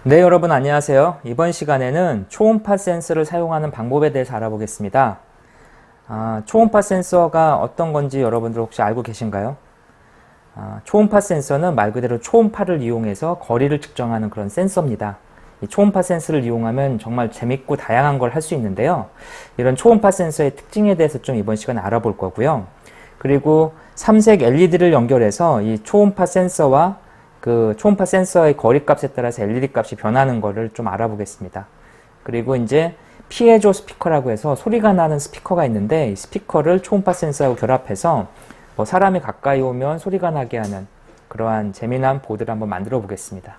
네, 여러분 안녕하세요. 이번 시간에는 초음파 센서를 사용하는 방법에 대해서 알아보겠습니다. 초음파 센서가 어떤 건지 여러분들 혹시 알고 계신가요? 초음파 센서는 말 그대로 초음파를 이용해서 거리를 측정하는 그런 센서입니다. 이 초음파 센서를 이용하면 정말 재밌고 다양한 걸 할 수 있는데요. 이런 초음파 센서의 특징에 대해서 좀 이번 시간에 알아볼 거고요. 그리고 삼색 LED를 연결해서 이 초음파 센서와 그 초음파 센서의 거리 값에 따라서 LED 값이 변하는 거를 좀 알아보겠습니다. 그리고 이제 피에조 스피커라고 해서 소리가 나는 스피커가 있는데 이 스피커를 초음파 센서하고 결합해서 사람이 가까이 오면 소리가 나게 하는 그러한 재미난 보드를 한번 만들어 보겠습니다.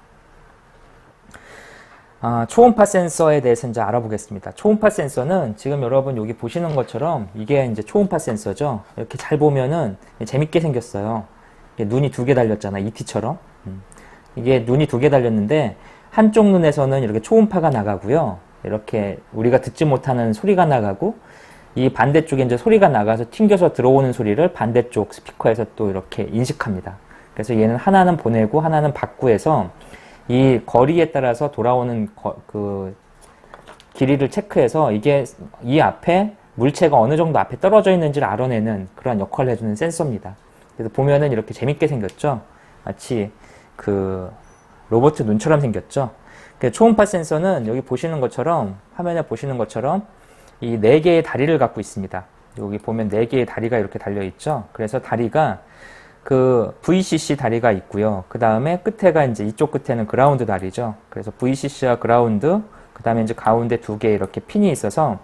초음파 센서에 대해서 이제 알아보겠습니다. 초음파 센서는 지금 여러분 여기 보시는 것처럼 이게 이제 초음파 센서죠. 이렇게 잘 보면은 재밌게 생겼어요. 눈이 두 개 달렸잖아. ET처럼. 이게 눈이 두 개 달렸는데 한쪽 눈에서는 이렇게 초음파가 나가고요. 이렇게 우리가 듣지 못하는 소리가 나가고 이 반대쪽에 이제 소리가 나가서 튕겨서 들어오는 소리를 반대쪽 스피커에서 또 이렇게 인식합니다. 그래서 얘는 하나는 보내고 하나는 받고 해서 이 거리에 따라서 돌아오는 그 길이를 체크해서 이게 이 앞에 물체가 어느 정도 앞에 떨어져 있는지를 알아내는 그런 역할을 해주는 센서입니다. 그래서 보면은 이렇게 재밌게 생겼죠. 마치 그 로봇 눈처럼 생겼죠. 초음파 센서는 여기 보시는 것처럼 화면에 보시는 것처럼 이 네 개의 다리를 갖고 있습니다. 여기 보면 네 개의 다리가 이렇게 달려 있죠. 그래서 다리가 그 VCC 다리가 있고요. 그 다음에 끝에가 이제 이쪽 끝에는 그라운드 다리죠. 그래서 VCC와 그라운드, 그 다음에 이제 가운데 두 개 이렇게 핀이 있어서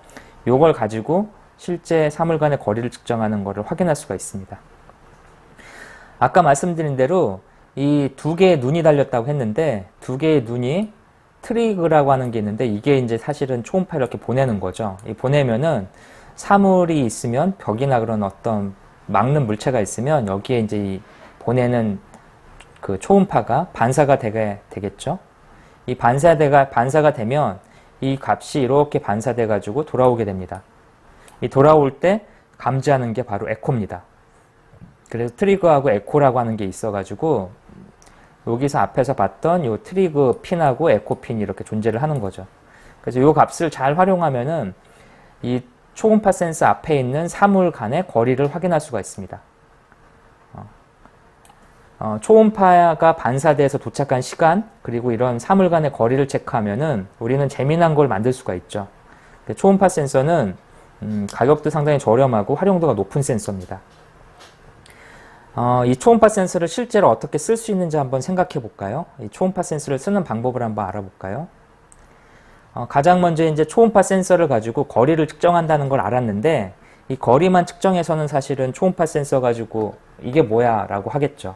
요걸 가지고 실제 사물 간의 거리를 측정하는 것을 확인할 수가 있습니다. 아까 말씀드린 대로 이 두 개의 눈이 달렸다고 했는데 두 개의 눈이 트리그라고 하는 게 있는데 이게 이제 사실은 초음파 이렇게 보내는 거죠. 이 보내면은 사물이 있으면 벽이나 그런 어떤 막는 물체가 있으면 여기에 이제 이 보내는 그 초음파가 반사가 되겠죠. 이 반사가 되면 이 값이 이렇게 반사돼 가지고 돌아오게 됩니다. 이 돌아올 때 감지하는 게 바로 에코입니다. 그래서 트리거하고 에코라고 하는 게 있어가지고 여기서 앞에서 봤던 이 트리거 핀하고 에코 핀이 이렇게 존재를 하는 거죠. 그래서 이 값을 잘 활용하면은 이 초음파 센서 앞에 있는 사물 간의 거리를 확인할 수가 있습니다. 초음파가 반사돼서 도착한 시간 그리고 이런 사물 간의 거리를 체크하면은 우리는 재미난 걸 만들 수가 있죠. 초음파 센서는 가격도 상당히 저렴하고 활용도가 높은 센서입니다. 이 초음파 센서를 실제로 어떻게 쓸 수 있는지 한번 생각해 볼까요? 이 초음파 센서를 쓰는 방법을 한번 알아볼까요? 가장 먼저 이제 초음파 센서를 가지고 거리를 측정한다는 걸 알았는데 이 거리만 측정해서는 사실은 초음파 센서 가지고 이게 뭐야 라고 하겠죠.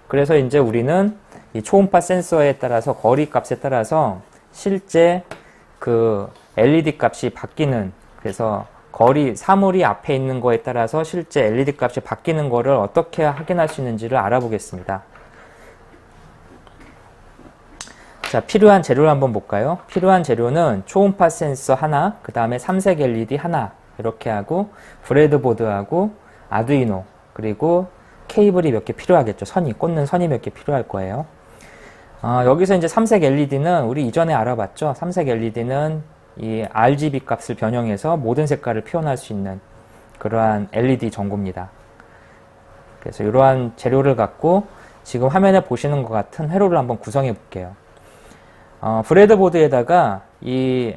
그래서 이제 우리는 이 초음파 센서에 따라서 거리 값에 따라서 실제 그 LED 값이 바뀌는 그래서 거리, 사물이 앞에 있는 거에 따라서 실제 LED 값이 바뀌는 거를 어떻게 확인할 수 있는지를 알아보겠습니다. 자, 필요한 재료를 한번 볼까요? 필요한 재료는 초음파 센서 하나, 그 다음에 삼색 LED 하나, 이렇게 하고, 브레드보드하고, 아두이노, 그리고 케이블이 몇 개 필요하겠죠. 꽂는 선이 몇 개 필요할 거예요. 여기서 이제 삼색 LED는 우리 이전에 알아봤죠. 삼색 LED는 이 RGB 값을 변형해서 모든 색깔을 표현할 수 있는 그러한 LED 전구입니다. 그래서 이러한 재료를 갖고 지금 화면에 보시는 것 같은 회로를 한번 구성해 볼게요. 브레드보드에다가 이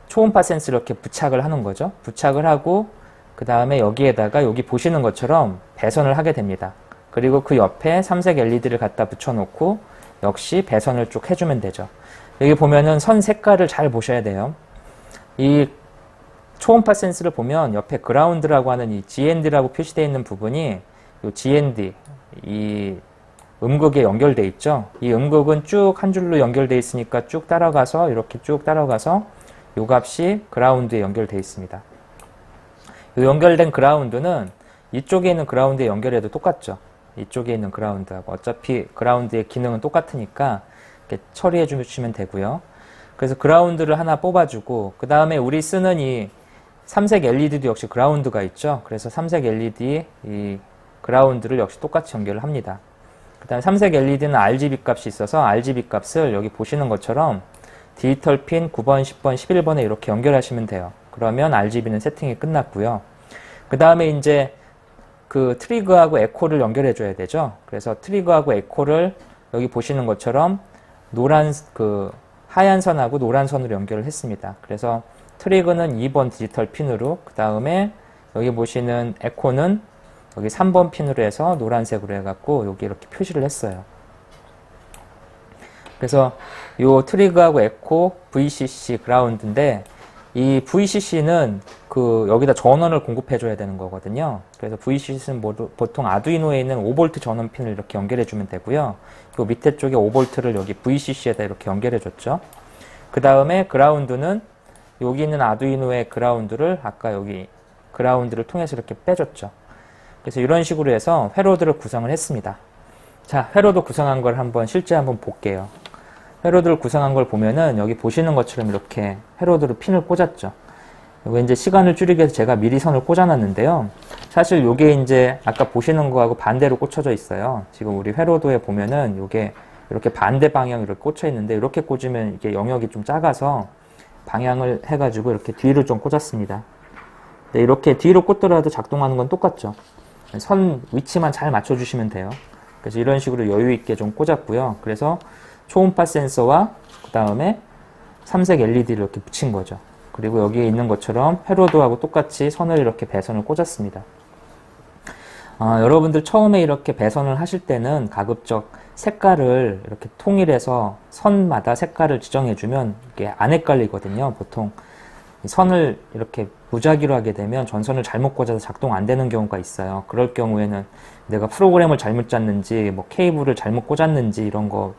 초음파 센서를 이렇게 부착을 하는 거죠. 부착을 하고 그 다음에 여기에다가 여기 보시는 것처럼 배선을 하게 됩니다. 그리고 그 옆에 삼색 LED를 갖다 붙여놓고 역시 배선을 쭉 해주면 되죠. 여기 보면은 선 색깔을 잘 보셔야 돼요. 이 초음파 센서를 보면 옆에 그라운드라고 하는 이 GND라고 표시되어 있는 부분이 이 GND, 이 음극에 연결되어 있죠. 이 음극은 쭉 한 줄로 연결되어 있으니까 쭉 따라가서 이렇게 쭉 따라가서 이 값이 그라운드에 연결되어 있습니다. 이 연결된 그라운드는 이쪽에 있는 그라운드에 연결해도 똑같죠. 이쪽에 있는 그라운드하고 어차피 그라운드의 기능은 똑같으니까 이렇게 처리해 주시면 되고요. 그래서 그라운드를 하나 뽑아주고 그 다음에 우리 쓰는 이 삼색 LED도 역시 그라운드가 있죠. 그래서 삼색 LED 이 그라운드를 역시 똑같이 연결을 합니다. 그 다음에 삼색 LED는 RGB 값이 있어서 RGB 값을 여기 보시는 것처럼 디지털 핀 9번, 10번, 11번에 이렇게 연결하시면 돼요. 그러면 RGB는 세팅이 끝났고요. 그 다음에 이제 그 트리거하고 에코를 연결해 줘야 되죠. 그래서 트리거하고 에코를 여기 보시는 것처럼 하얀 선하고 노란 선으로 연결을 했습니다. 그래서 트리거는 2번 디지털 핀으로, 그 다음에 여기 보시는 에코는 여기 3번 핀으로 해서 노란색으로 해갖고 여기 이렇게 표시를 했어요. 그래서 요 트리거하고 에코, VCC, 그라운드인데 이 VCC는 여기다 전원을 공급해줘야 되는 거거든요. 그래서 VCC는 보통 아두이노에 있는 5V 전원 핀을 이렇게 연결해주면 되고요. 요 밑에 쪽에 5V를 여기 VCC에다 이렇게 연결해줬죠. 그 다음에 그라운드는 여기 있는 아두이노의 그라운드를 아까 여기 그라운드를 통해서 이렇게 빼줬죠. 그래서 이런 식으로 해서 회로드를 구성을 했습니다. 자, 회로드 구성한 걸 실제 한번 볼게요. 회로드를 구성한 걸 보면은 여기 보시는 것처럼 이렇게 회로드로 핀을 꽂았죠. 이거 이제 시간을 줄이기 위해서 제가 미리 선을 꽂아놨는데요. 사실 요게 이제 아까 보시는 거하고 반대로 꽂혀져 있어요. 지금 우리 회로도에 보면은 요게 이렇게 반대 방향으로 꽂혀 있는데 이렇게 꽂으면 이게 영역이 좀 작아서 방향을 해가지고 이렇게 뒤로 좀 꽂았습니다. 네, 이렇게 뒤로 꽂더라도 작동하는 건 똑같죠. 선 위치만 잘 맞춰주시면 돼요. 그래서 이런 식으로 여유 있게 좀 꽂았고요. 그래서 초음파 센서와 그 다음에 삼색 LED를 이렇게 붙인 거죠. 그리고 여기에 있는 것처럼 회로도하고 똑같이 선을 이렇게 배선을 꽂았습니다. 여러분들 처음에 이렇게 배선을 하실 때는 가급적 색깔을 이렇게 통일해서 선마다 색깔을 지정해주면 이게 안 헷갈리거든요. 보통 선을 이렇게 무작위로 하게 되면 전선을 잘못 꽂아서 작동 안 되는 경우가 있어요. 그럴 경우에는 내가 프로그램을 잘못 짰는지, 뭐 케이블을 잘못 꽂았는지 이런 거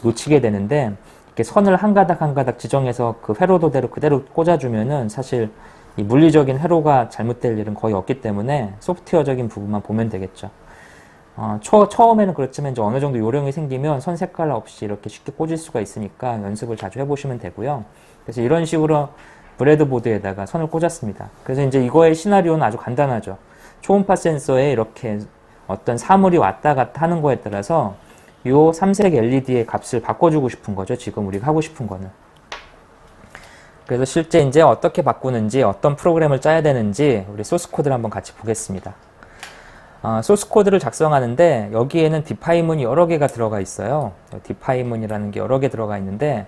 놓치게 되는데, 이렇게 선을 한 가닥 한 가닥 지정해서 그 회로도대로 그대로 꽂아주면은 사실 이 물리적인 회로가 잘못될 일은 거의 없기 때문에 소프트웨어적인 부분만 보면 되겠죠. 처음에는 그렇지만 이제 어느 정도 요령이 생기면 선 색깔 없이 이렇게 쉽게 꽂을 수가 있으니까 연습을 자주 해보시면 되고요. 그래서 이런 식으로 브레드보드에다가 선을 꽂았습니다. 그래서 이제 이거의 시나리오는 아주 간단하죠. 초음파 센서에 이렇게 어떤 사물이 왔다 갔다 하는 거에 따라서 요 삼색 LED의 값을 바꿔주고 싶은 거죠. 지금 우리가 하고 싶은 거는. 그래서 실제 이제 어떻게 바꾸는지, 어떤 프로그램을 짜야 되는지 우리 소스 코드를 한번 같이 보겠습니다. 소스 코드를 작성하는데 여기에는 디파이문이 여러 개가 들어가 있어요. 디파이문이라는 게 여러 개 들어가 있는데,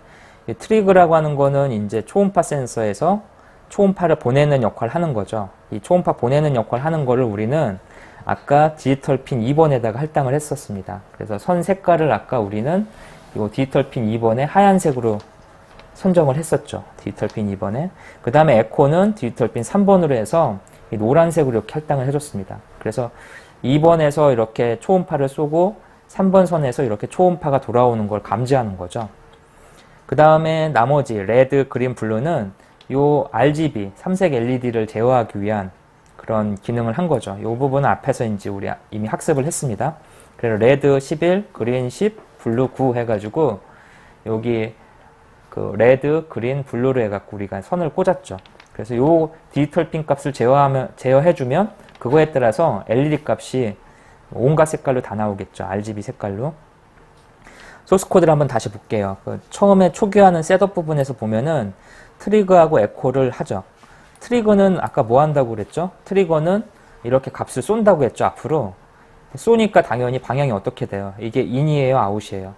트리그라고 하는 거는 이제 초음파 센서에서 초음파를 보내는 역할을 하는 거죠. 이 초음파 보내는 역할을 하는 거를 우리는 아까 디지털 핀 2번에다가 할당을 했었습니다. 그래서 선 색깔을 아까 우리는 이 디지털 핀 2번에 하얀색으로 선정을 했었죠. 디지털 핀 2번에. 그 다음에 에코는 디지털 핀 3번으로 해서 이 노란색으로 이렇게 할당을 해줬습니다. 그래서 2번에서 이렇게 초음파를 쏘고 3번 선에서 이렇게 초음파가 돌아오는 걸 감지하는 거죠. 그 다음에 나머지 레드, 그린, 블루는 요 RGB, 삼색 LED를 제어하기 위한 그런 기능을 한 거죠. 이 부분은 앞에서 이제 우리 이미 학습을 했습니다. 그래서 레드 11, 그린 10, 블루 9 해가지고 여기 그 레드, 그린, 블루로 해갖고 우리가 선을 꽂았죠. 그래서 요 디지털 핀 값을 제어해주면 그거에 따라서 LED 값이 온갖 색깔로 다 나오겠죠. RGB 색깔로. 소스 코드를 한번 다시 볼게요. 처음에 초기화하는 셋업 부분에서 보면은 트리거하고 에코를 하죠. 트리거는 아까 뭐 한다고 그랬죠? 트리거는 이렇게 값을 쏜다고 했죠, 앞으로. 쏘니까 당연히 방향이 어떻게 돼요? 이게 인이에요, 아웃이에요?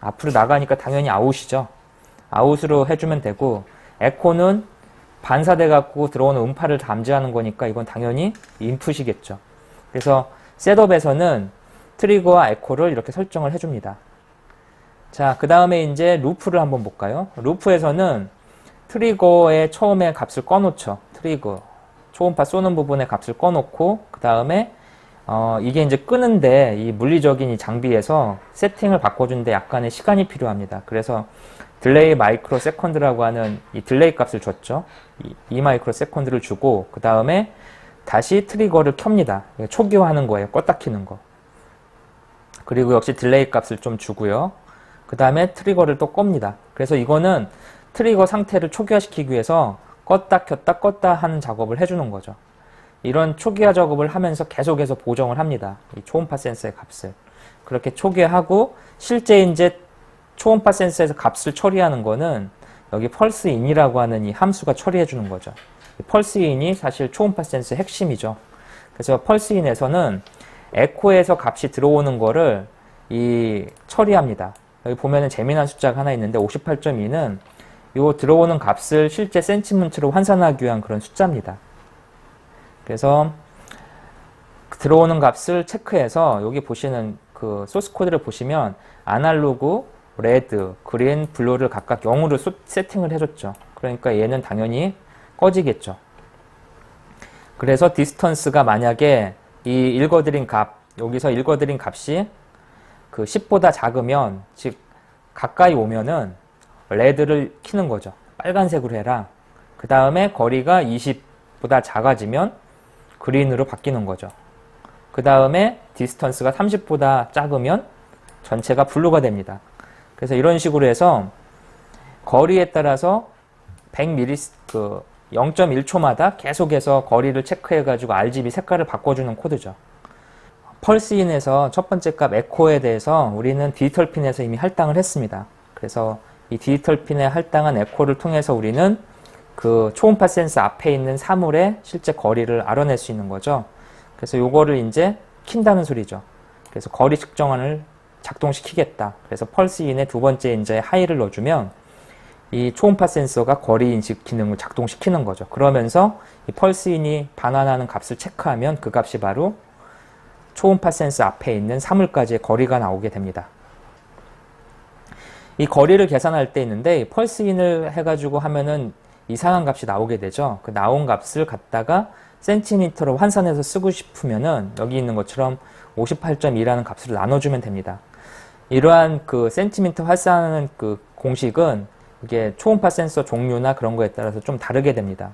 앞으로 나가니까 당연히 아웃이죠. 아웃으로 해주면 되고, 에코는 반사돼 갖고 들어오는 음파를 감지하는 거니까 이건 당연히 인풋이겠죠. 그래서 셋업에서는 트리거와 에코를 이렇게 설정을 해줍니다. 자, 그 다음에 이제 루프를 한번 볼까요? 루프에서는 트리거의 처음에 값을 꺼놓죠. 트리거. 초음파 쏘는 부분의 값을 꺼놓고, 그 다음에, 이게 이제 끄는데, 이 물리적인 이 장비에서 세팅을 바꿔주는데 약간의 시간이 필요합니다. 그래서 딜레이 마이크로 세컨드라고 하는 이 딜레이 값을 줬죠. 2 마이크로 세컨드를 주고, 그 다음에 다시 트리거를 켭니다. 초기화하는 거예요. 껐다 키는 거. 그리고 역시 딜레이 값을 좀 주고요. 그 다음에 트리거를 또 끕니다. 그래서 이거는 트리거 상태를 초기화시키기 위해서 껐다 켰다 껐다 하는 작업을 해주는 거죠. 이런 초기화 작업을 하면서 계속해서 보정을 합니다. 이 초음파 센서의 값을. 그렇게 초기화하고 실제 이제 초음파 센서에서 값을 처리하는 거는 여기 펄스인이라고 하는 이 함수가 처리해 주는 거죠. 펄스인이 사실 초음파 센서의 핵심이죠. 그래서 펄스인에서는 에코에서 값이 들어오는 거를 처리합니다. 여기 보면은 재미난 숫자가 하나 있는데 58.2는 요 들어오는 값을 실제 센티미터로 환산하기 위한 그런 숫자입니다. 그래서 들어오는 값을 체크해서 여기 보시는 그 소스 코드를 보시면 아날로그, 레드, 그린, 블루를 각각 0으로 세팅을 해줬죠. 그러니까 얘는 당연히 꺼지겠죠. 그래서 디스턴스가 만약에 이 읽어드린 값, 여기서 읽어드린 값이 그 10보다 작으면, 즉 가까이 오면은 레드를 켜는 거죠. 빨간색으로 해라. 그 다음에 거리가 20보다 작아지면 그린으로 바뀌는 거죠. 그 다음에 디스턴스가 30보다 작으면 전체가 블루가 됩니다. 그래서 이런 식으로 해서 거리에 따라서 0.1초마다 계속해서 거리를 체크해가지고 RGB 색깔을 바꿔주는 코드죠. 펄스인에서 첫 번째 값 에코에 대해서 우리는 디지털 핀에서 이미 할당을 했습니다. 그래서 이 디지털 핀에 할당한 에코를 통해서 우리는 그 초음파 센서 앞에 있는 사물의 실제 거리를 알아낼 수 있는 거죠. 그래서 요거를 이제 킨다는 소리죠. 그래서 거리 측정안을 작동시키겠다. 그래서 펄스인에 두 번째 이제 하이를 넣어주면 이 초음파 센서가 거리 인식 기능을 작동시키는 거죠. 그러면서 이 펄스인이 반환하는 값을 체크하면 그 값이 바로 초음파 센서 앞에 있는 사물까지의 거리가 나오게 됩니다. 이 거리를 계산할 때 있는데 펄스인을 해가지고 하면은 이상한 값이 나오게 되죠. 그 나온 값을 갖다가 센티미터로 환산해서 쓰고 싶으면은 여기 있는 것처럼 58.2라는 값으로 나눠주면 됩니다. 이러한 그 센티미터 환산하는 그 공식은 이게 초음파 센서 종류나 그런 거에 따라서 좀 다르게 됩니다.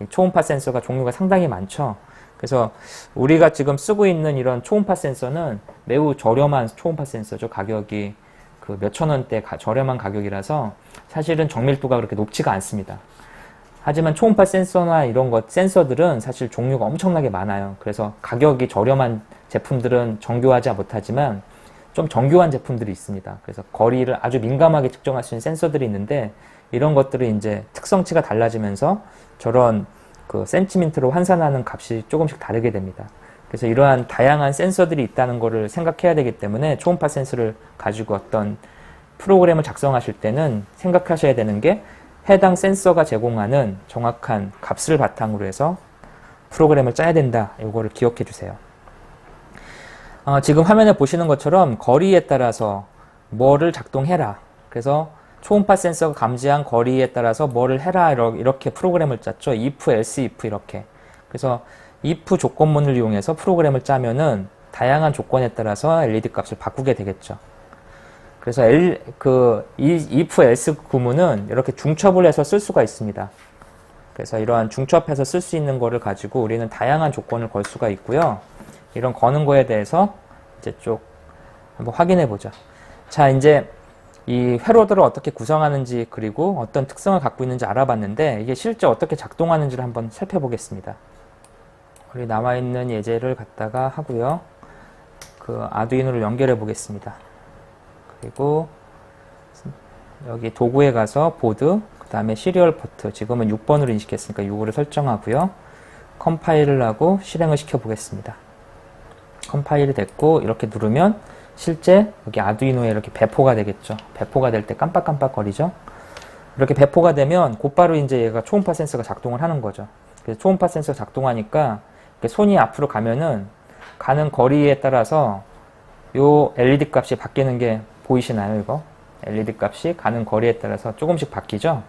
초음파 센서가 종류가 상당히 많죠. 그래서 우리가 지금 쓰고 있는 이런 초음파 센서는 매우 저렴한 초음파 센서죠. 가격이 그 몇천 원대 저렴한 가격이라서 사실은 정밀도가 그렇게 높지가 않습니다. 하지만 초음파 센서나 이런 센서들은 사실 종류가 엄청나게 많아요. 그래서 가격이 저렴한 제품들은 정교하지 못하지만 좀 정교한 제품들이 있습니다. 그래서 거리를 아주 민감하게 측정할 수 있는 센서들이 있는데 이런 것들이 이제 특성치가 달라지면서 저런 그 센티미터로 환산하는 값이 조금씩 다르게 됩니다. 그래서 이러한 다양한 센서들이 있다는 것을 생각해야 되기 때문에 초음파 센서를 가지고 어떤 프로그램을 작성하실 때는 생각하셔야 되는 게 해당 센서가 제공하는 정확한 값을 바탕으로 해서 프로그램을 짜야 된다. 이거를 기억해 주세요. 지금 화면에 보시는 것처럼 거리에 따라서 뭐를 작동해라. 그래서 초음파 센서가 감지한 거리에 따라서 뭐를 해라. 이렇게 프로그램을 짰죠. if, else, if 이렇게. 그래서 if 조건문을 이용해서 프로그램을 짜면은 다양한 조건에 따라서 LED 값을 바꾸게 되겠죠. 그래서 if, else 구문은 이렇게 중첩을 해서 쓸 수가 있습니다. 그래서 이러한 중첩해서 쓸 수 있는 거를 가지고 우리는 다양한 조건을 걸 수가 있고요. 이런 거는 거에 대해서 이제 쭉 한번 확인해 보죠. 자, 이제 이 회로들을 어떻게 구성하는지 그리고 어떤 특성을 갖고 있는지 알아봤는데 이게 실제 어떻게 작동하는지를 한번 살펴보겠습니다. 우리 남아있는 예제를 갖다가 하고요. 그 아두이노를 연결해 보겠습니다. 그리고 여기 도구에 가서 보드, 그 다음에 시리얼 포트, 지금은 6번으로 인식했으니까 6으로 설정하고요. 컴파일을 하고 실행을 시켜 보겠습니다. 컴파일이 됐고 이렇게 누르면 실제 여기 아두이노에 이렇게 배포가 되겠죠. 배포가 될 때 깜빡깜빡 거리죠. 이렇게 배포가 되면 곧바로 이제 얘가 초음파 센서가 작동을 하는 거죠. 그래서 초음파 센서가 작동하니까 손이 앞으로 가면은 가는 거리에 따라서 요 LED 값이 바뀌는 게 보이시나요, 이거? LED 값이 가는 거리에 따라서 조금씩 바뀌죠?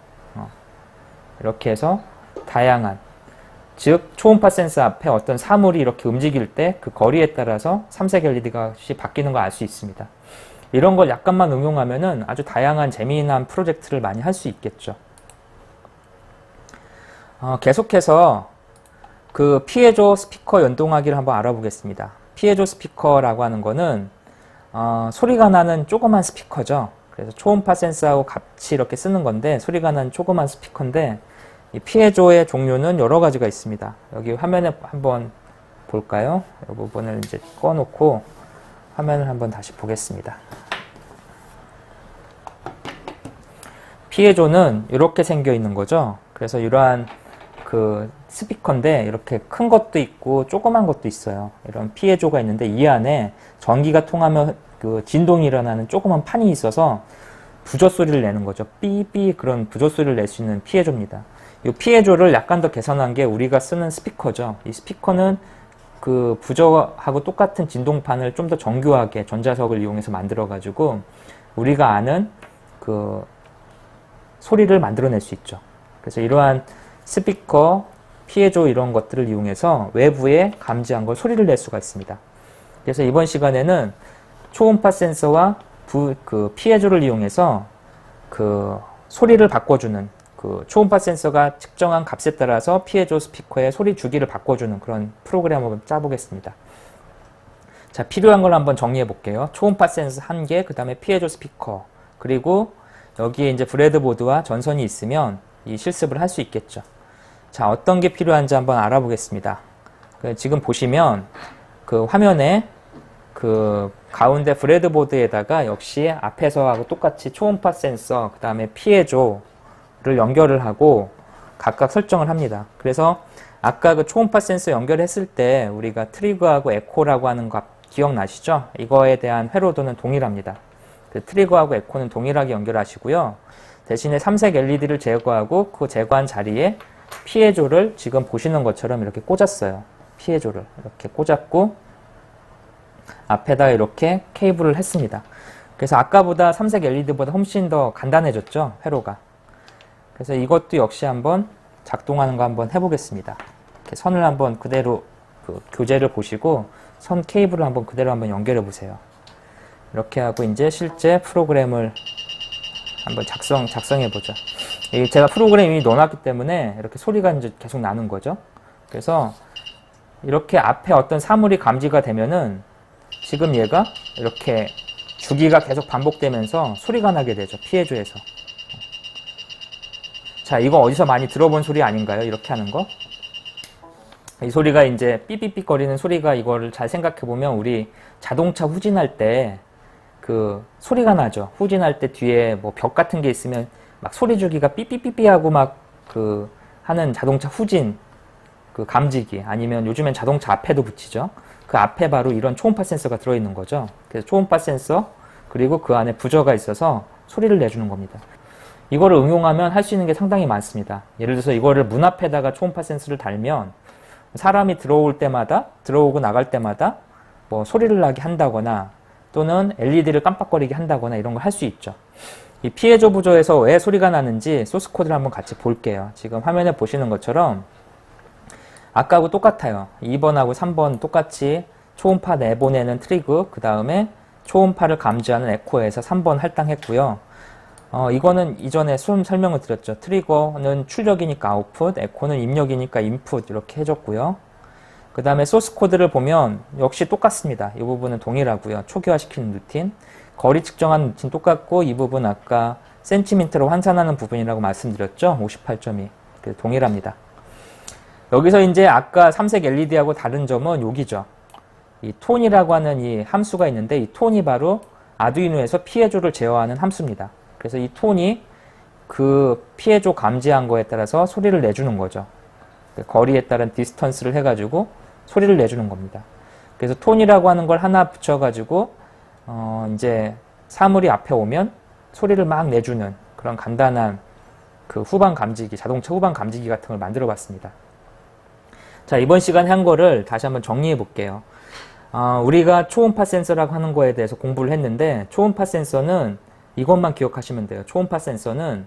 이렇게 해서 다양한, 즉 초음파 센서 앞에 어떤 사물이 이렇게 움직일 때 그 거리에 따라서 삼색 LED 값이 바뀌는 걸 알 수 있습니다. 이런 걸 약간만 응용하면은 아주 다양한 재미난 프로젝트를 많이 할 수 있겠죠. 계속해서 그 피에조 스피커 연동하기를 한번 알아보겠습니다. 피에조 스피커라고 하는 거는 소리가 나는 조그만 스피커죠. 그래서 초음파 센서하고 같이 이렇게 쓰는 건데 소리가 나는 조그만 스피커인데 이 피에조의 종류는 여러 가지가 있습니다. 여기 화면에 한번 볼까요? 이 부분을 이제 꺼놓고 화면을 한번 다시 보겠습니다. 피에조는 이렇게 생겨 있는 거죠. 그래서 이러한 그 스피커인데 이렇게 큰 것도 있고 조그만 것도 있어요. 이런 피에조가 있는데 이 안에 전기가 통하면 그 진동이 일어나는 조그만 판이 있어서 부저 소리를 내는 거죠. 삐삐 그런 부저 소리를 낼 수 있는 피에조입니다. 이 피에조를 약간 더 개선한 게 우리가 쓰는 스피커죠. 이 스피커는 그 부저하고 똑같은 진동판을 좀 더 정교하게 전자석을 이용해서 만들어 가지고 우리가 아는 그 소리를 만들어낼 수 있죠. 그래서 이러한 스피커, 피에조 이런 것들을 이용해서 외부에 감지한 걸 소리를 낼 수가 있습니다. 그래서 이번 시간에는 초음파 센서와 그 피에조를 이용해서 그 소리를 바꿔주는 그 초음파 센서가 측정한 값에 따라서 피에조 스피커의 소리 주기를 바꿔주는 그런 프로그램을 한번 짜보겠습니다. 자, 필요한 걸 한번 정리해 볼게요. 초음파 센서 1개, 그 다음에 피에조 스피커, 그리고 여기에 이제 브레드보드와 전선이 있으면 이 실습을 할 수 있겠죠. 자, 어떤 게 필요한지 한번 알아보겠습니다. 지금 보시면 그 화면에 그 가운데 브레드보드에다가 역시 앞에서 하고 똑같이 초음파 센서, 그 다음에 피에조를 연결을 하고 각각 설정을 합니다. 그래서 아까 그 초음파 센서 연결했을 때 우리가 트리거하고 에코라고 하는 거 기억나시죠? 이거에 대한 회로도는 동일합니다. 그 트리거하고 에코는 동일하게 연결하시고요. 대신에 삼색 LED를 제거하고 그 제거한 자리에 피에조를 지금 보시는 것처럼 이렇게 꽂았어요. 피에조를 이렇게 꽂았고 앞에다 이렇게 케이블을 했습니다. 그래서 아까보다 삼색 LED보다 훨씬 더 간단해졌죠, 회로가. 그래서 이것도 역시 한번 작동하는 거 한번 해보겠습니다. 이렇게 선을 한번 그대로 그 교재를 보시고 선 케이블을 한번 그대로 한번 연결해 보세요. 이렇게 하고 이제 실제 프로그램을 한번 작성해 보죠. 제가 프로그램 이미 넣어놨기 때문에 이렇게 소리가 이제 계속 나는 거죠. 그래서 이렇게 앞에 어떤 사물이 감지가 되면은 지금 얘가 이렇게 주기가 계속 반복되면서 소리가 나게 되죠. 피에조에서. 자, 이거 어디서 많이 들어본 소리 아닌가요? 이렇게 하는 거. 이 소리가 이제 삐삐삐 거리는 소리가 이거를 잘 생각해 보면 우리 자동차 후진할 때 그 소리가 나죠. 후진할 때 뒤에 뭐 벽 같은 게 있으면 막 소리 주기가 삐삐삐삐 하고 막 그 하는 자동차 후진 그 감지기, 아니면 요즘엔 자동차 앞에도 붙이죠. 그 앞에 바로 이런 초음파 센서가 들어있는 거죠. 그래서 초음파 센서 그리고 그 안에 부저가 있어서 소리를 내주는 겁니다. 이거를 응용하면 할 수 있는 게 상당히 많습니다. 예를 들어서 이거를 문 앞에다가 초음파 센서를 달면 사람이 들어올 때마다, 들어오고 나갈 때마다 뭐 소리를 나게 한다거나 또는 LED를 깜빡거리게 한다거나 이런 걸 할 수 있죠. 이 피에조 부저에서 왜 소리가 나는지 소스 코드를 한번 같이 볼게요. 지금 화면에 보시는 것처럼 아까하고 똑같아요. 2번하고 3번 똑같이 초음파 내보내는 트리그, 그 다음에 초음파를 감지하는 에코에서 3번 할당했고요. 이거는 이전에 설명을 드렸죠. 트리거는 출력이니까 아웃풋, 에코는 입력이니까 인풋 이렇게 해줬고요. 그 다음에 소스 코드를 보면 역시 똑같습니다. 이 부분은 동일하고요. 초기화시키는 루틴, 거리 측정하는 루틴 똑같고 이 부분 아까 센티미터로 환산하는 부분이라고 말씀드렸죠. 58.2. 동일합니다. 여기서 이제 아까 삼색 LED하고 다른 점은 여기죠. 이 톤이라고 하는 이 함수가 있는데 이 톤이 바로 아두이노에서 피에조를 제어하는 함수입니다. 그래서 이 톤이 그 피에조 감지한 거에 따라서 소리를 내주는 거죠. 거리에 따른 디스턴스를 해가지고 소리를 내주는 겁니다. 그래서 톤이라고 하는 걸 하나 붙여가지고 이제 사물이 앞에 오면 소리를 막 내주는 그런 간단한 그 후방 감지기, 자동차 후방 감지기 같은 걸 만들어 봤습니다. 자, 이번 시간에 한 거를 다시 한번 정리해 볼게요. 우리가 초음파 센서라고 하는 거에 대해서 공부를 했는데 초음파 센서는 이것만 기억하시면 돼요. 초음파 센서는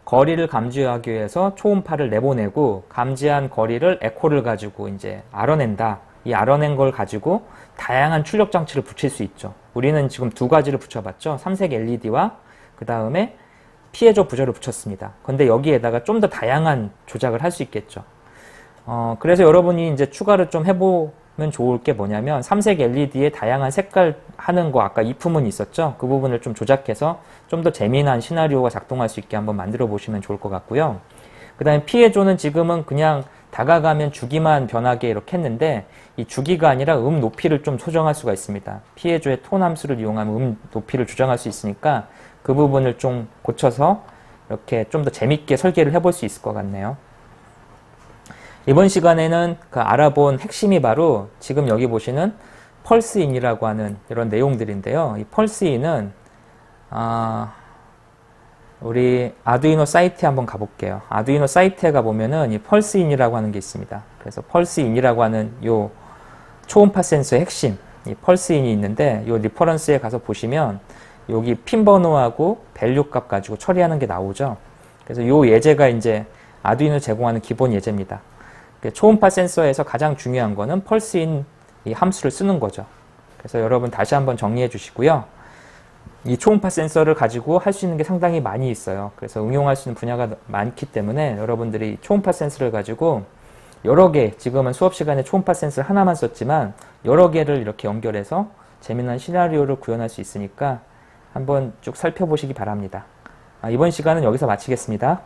거리를 감지하기 위해서 초음파를 내보내고 감지한 거리를 에코를 가지고 이제 알아낸다. 이 알아낸 걸 가지고 다양한 출력 장치를 붙일 수 있죠. 우리는 지금 두 가지를 붙여봤죠. 삼색 LED와 그 다음에 피에조 부저를 붙였습니다. 근데 여기에다가 좀 더 다양한 조작을 할 수 있겠죠. 그래서 여러분이 이제 추가를 좀 해보면 좋을 게 뭐냐면 삼색 LED의 다양한 색깔 하는 거 아까 이품은 있었죠. 그 부분을 좀 조작해서 좀 더 재미난 시나리오가 작동할 수 있게 한번 만들어 보시면 좋을 것 같고요. 그 다음에 피에조는 지금은 그냥 다가가면 주기만 변하게 이렇게 했는데 이 주기가 아니라 높이를 좀 조정할 수가 있습니다. 피해조의 톤 함수를 이용하면 높이를 조정할 수 있으니까 그 부분을 좀 고쳐서 이렇게 좀 더 재밌게 설계를 해볼 수 있을 것 같네요. 이번 시간에는 그 알아본 핵심이 바로 지금 여기 보시는 펄스인이라고 하는 이런 내용들인데요. 이 펄스인은 우리 아두이노 사이트에 한번 가볼게요. 아두이노 사이트에 가보면은 이 펄스인이라고 하는 게 있습니다. 그래서 펄스인이라고 하는 요 초음파 센서의 핵심, 이 펄스인이 있는데 요 리퍼런스에 가서 보시면 여기 핀 번호하고 밸류 값 가지고 처리하는 게 나오죠. 그래서 요 예제가 이제 아두이노 제공하는 기본 예제입니다. 초음파 센서에서 가장 중요한 거는 펄스인 이 함수를 쓰는 거죠. 그래서 여러분 다시 한번 정리해 주시고요. 이 초음파 센서를 가지고 할 수 있는 게 상당히 많이 있어요. 그래서 응용할 수 있는 분야가 많기 때문에 여러분들이 초음파 센서를 가지고 여러 개, 지금은 수업 시간에 초음파 센서 하나만 썼지만 여러 개를 이렇게 연결해서 재미난 시나리오를 구현할 수 있으니까 한번 쭉 살펴보시기 바랍니다. 이번 시간은 여기서 마치겠습니다.